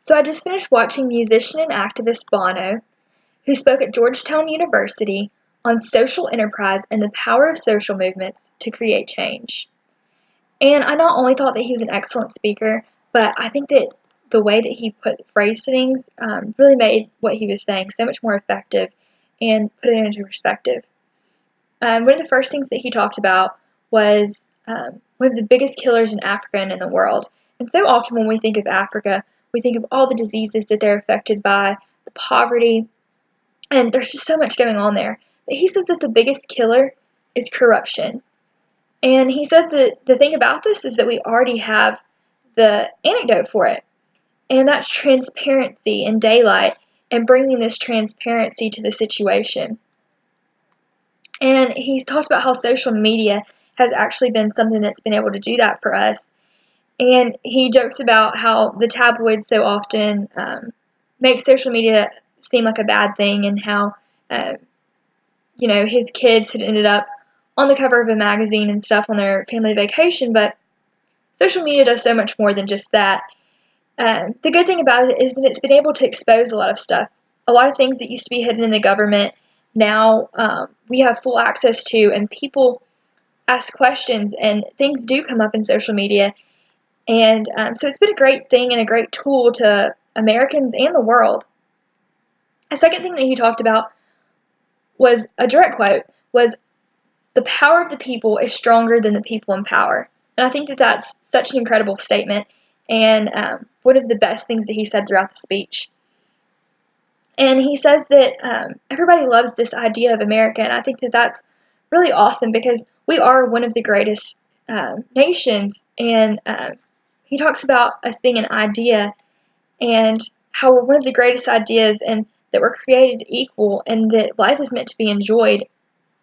So I just finished watching musician and activist Bono, who spoke at Georgetown University on social enterprise and the power of social movements to create change. And I not only thought that he was an excellent speaker, but I think that the way that he phrased things really made what he was saying so much more effective and put it into perspective. One of the first things that he talked about was one of the biggest killers in Africa and in the world. And so often when we think of Africa, we think of all the diseases that they're affected by, the poverty, and there's just so much going on there. But he says that the biggest killer is corruption. And he says that the thing about this is that we already have the antidote for it, and that's transparency and daylight and bringing this transparency to the situation. And he's talked about how social media has actually been something that's been able to do that for us. And he jokes about how the tabloids so often make social media seem like a bad thing, and how, his kids had ended up on the cover of a magazine and stuff on their family vacation, but social media does so much more than just that. The good thing about it is that it's been able to expose a lot of stuff. A lot of things that used to be hidden in the government, now we have full access to, and people ask questions, and things do come up in social media. And so it's been a great thing and a great tool to Americans and the world. A second thing that he talked about was a direct quote, was the power of the people is stronger than the people in power. And I think that that's such an incredible statement, and one of the best things that he said throughout the speech. And he says that everybody loves this idea of America, and I think that that's really awesome because we are one of the greatest nations, and he talks about us being an idea and how we're one of the greatest ideas, and that we're created equal, and that life is meant to be enjoyed.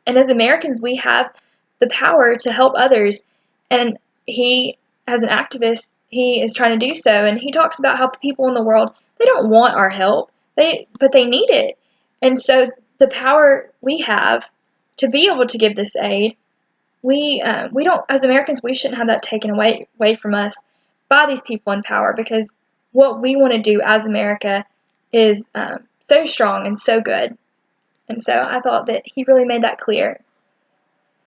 And as Americans, we have the power to help others. And he, as an activist, he is trying to do so. And he talks about how people in the world, they don't want our help, but they need it. And so the power we have to be able to give this aid, we don't, as Americans, we shouldn't have that taken away from us by these people in power, because what we want to do as America is so strong and so good. And so I thought that he really made that clear.